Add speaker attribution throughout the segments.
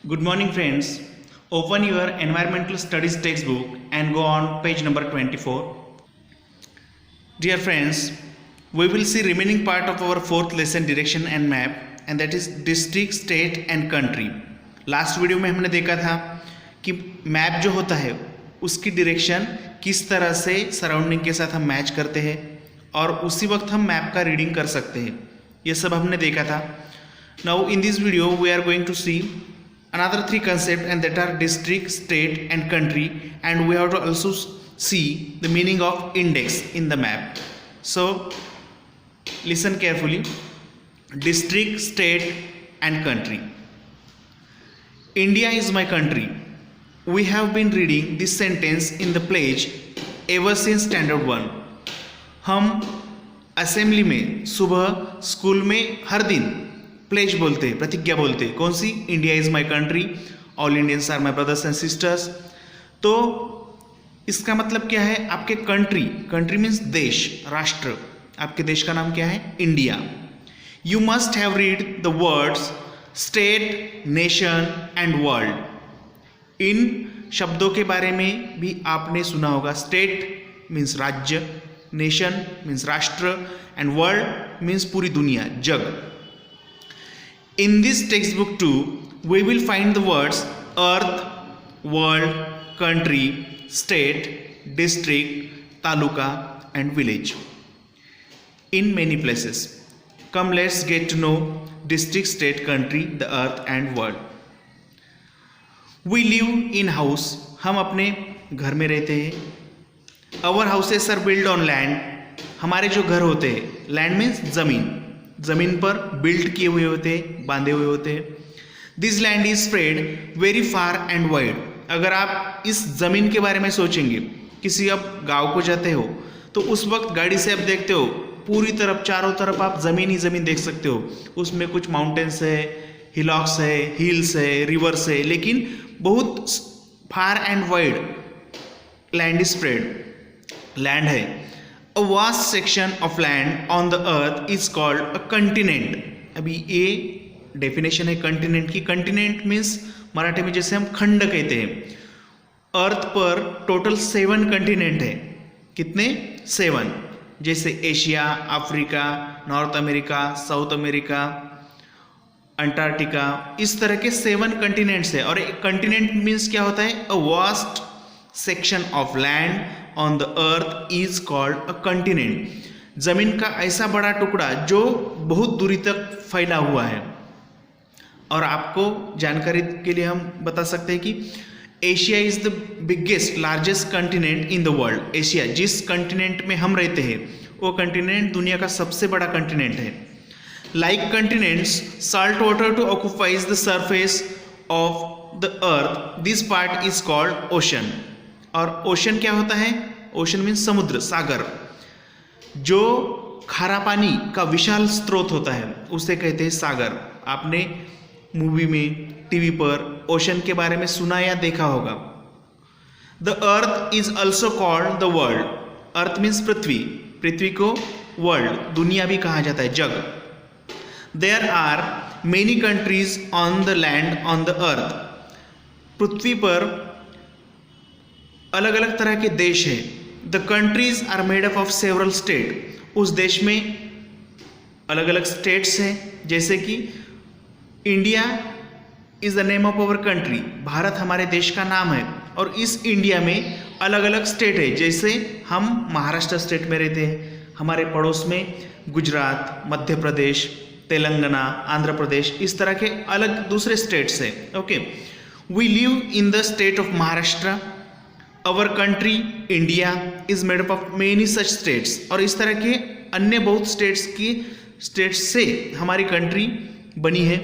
Speaker 1: Good morning, friends. Open your environmental studies textbook and go on page number 24. Dear friends, we will see remaining part of our fourth lesson direction and map, and that is district, state and country. Last video में हमने देखा था कि map जो होता है उसकी direction किस तरह से सराउंडिंग के साथ हम मैच करते हैं और उसी वक्त हम मैप का रीडिंग कर सकते हैं, ये सब हमने देखा था. Now in this video we are going to see another three concepts, and that are district, state and country, and we have to also see the meaning of index in the map. So listen carefully. District, state and country. India is my country. We have been reading this sentence in the pledge ever since standard 1. हम assembly में सुबह school में हर दिन pledge बोलते हैं, प्रतिज्ञा बोलते हैं. कौन सी? India is my country, all Indians are my brothers and sisters. तो इसका मतलब क्या है? आपके कंट्री मीन्स देश, राष्ट्र. आपके देश का नाम क्या है? India. You must have read the words state, nation and world. इन शब्दों के बारे में भी आपने सुना होगा. स्टेट मीन्स राज्य, नेशन मीन्स राष्ट्र एंड वर्ल्ड मीन्स पूरी दुनिया, जग. In this textbook too, we will find the words earth, world, country, state, district, taluka and village in many places. Come, let's get to know district, state, country, the earth and world. We live in house. हम अपने घर में रहते हैं. Our houses are built on land. हमारे जो घर होते हैं, land means ज़मीन पर बिल्ड किए हुए होते हैं, बांधे हुए होते हैं. This land is spread very far and wide. अगर आप इस ज़मीन के बारे में सोचेंगे, किसी आप गांव को जाते हो तो उस वक्त गाड़ी से आप देखते हो पूरी तरफ, चारों तरफ आप ज़मीन ही ज़मीन देख सकते हो. उसमें कुछ माउंटेन्स है, हिलॉक्स है, हिल्स है, रिवर्स है, लेकिन बहुत far and wide land is spread. Land है. A vast section of land on the earth is called a continent. अभी ये डेफिनेशन है कंटिनेंट की. कंटिनेंट मीन्स मराठी में जैसे हम खंड कहते हैं. अर्थ पर टोटल 7 कंटिनेंट है. कितने? 7. जैसे Asia, Africa, north America, south America, Antarctica, इस तरह के 7 कंटिनेंट्स है. और कंटिनेंट मीन्स क्या होता है? A vast section of land on the earth is called a continent. जमीन का ऐसा बड़ा टुकड़ा जो बहुत दूरी तक फैला हुआ है. और आपको जानकारी के लिए हम बता सकते हैं कि Asia is the biggest largest continent in the world. Asia, जिस कंटिनेंट में हम रहते हैं, वो कंटिनेंट दुनिया का सबसे बड़ा कंटिनेंट है. Like continents, salt water to occupies the surface of the earth, this part is called ocean. और ओशन क्या होता है? ओशन मीन्स समुद्र, सागर. जो खारा पानी का विशाल स्रोत होता है उसे कहते हैं सागर. आपने मूवी में, टीवी पर ओशन के बारे में सुना या देखा होगा. The earth is also called the world. Earth means पृथ्वी. पृथ्वी को वर्ल्ड, दुनिया भी कहा जाता है, जग. There are many countries on the land on the earth. पृथ्वी पर अलग अलग तरह के देश हैं. The countries are made up of several state. उस देश में अलग अलग स्टेट्स हैं. जैसे कि India is the name of our country. Bharat हमारे देश का नाम है. और इस इंडिया में अलग अलग स्टेट है. जैसे हम महाराष्ट्र स्टेट में रहते हैं, हमारे पड़ोस में गुजरात, मध्य प्रदेश, तेलंगाना, आंध्र प्रदेश, इस तरह के अलग दूसरे स्टेट्स हैं. Okay, we live in the state of Maharashtra. Our country India is made up of many such states. और इस तरह के अन्य बहुत स्टेट्स से हमारी कंट्री बनी है.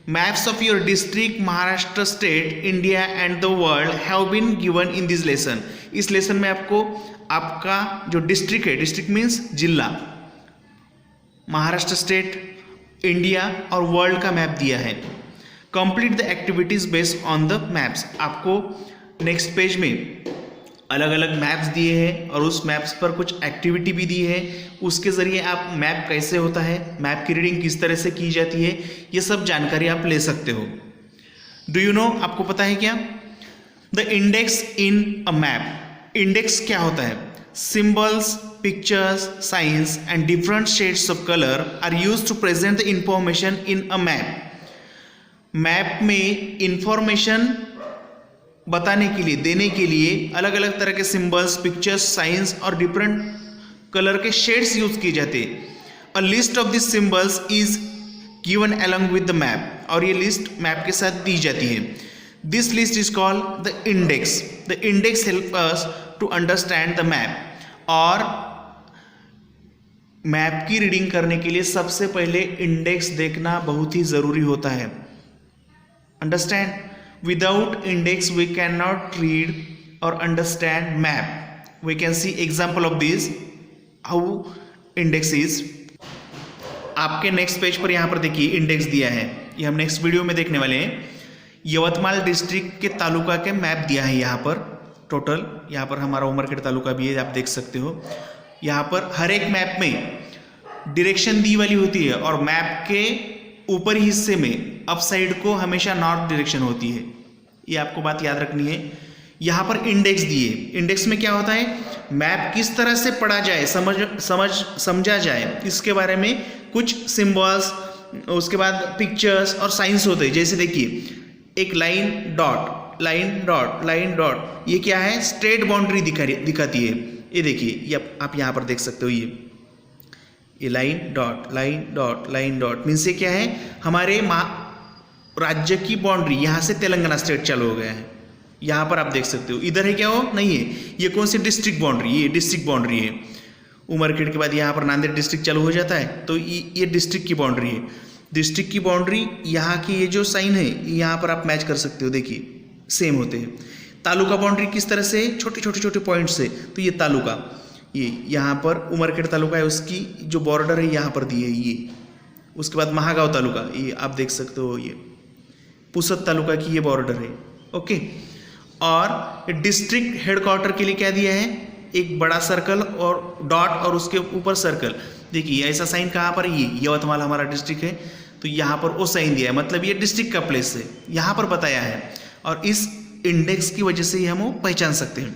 Speaker 1: Maps of your district, Maharashtra state, India and the world have been given in this lesson. इस लेसन में आपको आपका जो डिस्ट्रिक्ट है, डिस्ट्रिक्ट मीन्स जिला, महाराष्ट्र स्टेट, इंडिया और वर्ल्ड का मैप दिया है. Complete the activities based on the maps. आपको नेक्स्ट पेज में अलग अलग मैप्स दिए हैं और उस मैप्स पर कुछ एक्टिविटी भी दी है. उसके ज़रिए आप मैप कैसे होता है, मैप की रीडिंग किस तरह से की जाती है, ये सब जानकारी आप ले सकते हो. डू यू नो, आपको पता है क्या? The index in a map, index क्या होता है? Symbols, pictures, signs and different shades of colour are used to present the information in a map. Map में इंफॉर्मेशन बताने के लिए, देने के लिए अलग अलग तरह के सिंबल्स, पिक्चर्स, साइंस और डिफरेंट कलर के शेड्स यूज किए जाते हैं। A list of this symbols is given along with the map, और ये लिस्ट मैप के साथ दी जाती है। This list is called the index. The index help us to understand the map. और मैप की रीडिंग करने के लिए सबसे पहले इंडेक्स देखना बहुत ही जरूरी होता है। Understand? Without index we can not read और understand map. We can see example of this how index is. आपके नेक्स्ट पेज पर यहाँ पर देखिए इंडेक्स दिया है, ये हम नेक्स्ट वीडियो में देखने वाले हैं। यवतमाल डिस्ट्रिक्ट के तालुका के मैप दिया है यहाँ पर टोटल। यहाँ पर हमारा उमरखेड़ तालुका भी है, आप देख सकते हो। यहाँ पर हर एक मैप में डायरेक्शन दी वाली होती है, और मैप के ऊपरी हिस्से में अप साइड को हमेशा नॉर्थ डायरेक्शन होती है। ये आपको बात याद रखनी है। यहाँ पर इंडेक्स दिए, इंडेक्स में क्या होता है? मैप किस तरह से पढ़ा जाए, समझा जाए, इसके बारे में कुछ सिंबल्स, उसके बाद पिक्चर्स और साइंस होते हैं। जैसे देखिए एक line dot, line dot, line dot, ये क्या है? स्ट्रेट बाउंड्री दिखाती है। ये देखिए, ये आप यहाँ पर देख सकते हो, ये line dot, line dot, line dot means ये क्या है? हमारे राज्य की बाउंड्री, यहाँ से तेलंगाना स्टेट चालू हो गया है। यहाँ पर आप देख सकते हो, इधर है क्या? हो नहीं है, ये कौन सी डिस्ट्रिक्ट बाउंड्री? ये डिस्ट्रिक्ट बाउंड्री है। उमरखेड़ के बाद यहाँ पर नांदेड़ डिस्ट्रिक्ट चालू हो जाता है, तो ये डिस्ट्रिक्ट की बाउंड्री है। डिस्ट्रिक्ट की बाउंड्री, यहाँ की ये जो साइन है यहाँ पर आप मैच कर सकते हो, देखिए सेम होते हैं। तालुका बाउंड्री किस तरह से? छोटे छोटे छोटे पॉइंट से। तो ये तालुका, ये यहाँ पर उमरखेड़ तालुका है, उसकी जो बॉर्डर है यहाँ पर दी है ये। उसके बाद महागांव तालुका, ये आप देख सकते हो, ये पुसद तालुका की ये बॉर्डर है। ओके, और डिस्ट्रिक्ट हेडक्वार्टर के लिए क्या दिया है? एक बड़ा सर्कल और डॉट और उसके ऊपर सर्कल। देखिए ऐसा साइन कहाँ पर? ये यवतमाल हमारा डिस्ट्रिक्ट है, तो यहाँ पर वो साइन दिया है, मतलब ये डिस्ट्रिक्ट का प्लेस है, यहाँ पर बताया है। और इस इंडेक्स की वजह से ही हम वो पहचान सकते हैं।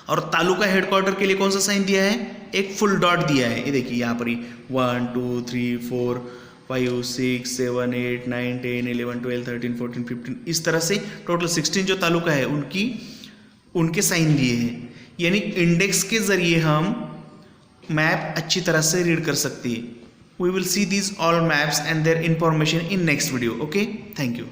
Speaker 1: और तालुका हेडक्वार्टर के लिए कौन सा साइन दिया है? एक फुल डॉट दिया है। ये देखिए यहाँ पर ही 1 2 3 4 5 6 7 8 9 10 11 12 13 14 15 इस तरह से टोटल 16 जो तालुका है उनके साइन दिए हैं। यानी इंडेक्स के जरिए हम मैप अच्छी तरह से रीड कर सकते हैं। We will see these all maps and their information in next video. Okay, thank you.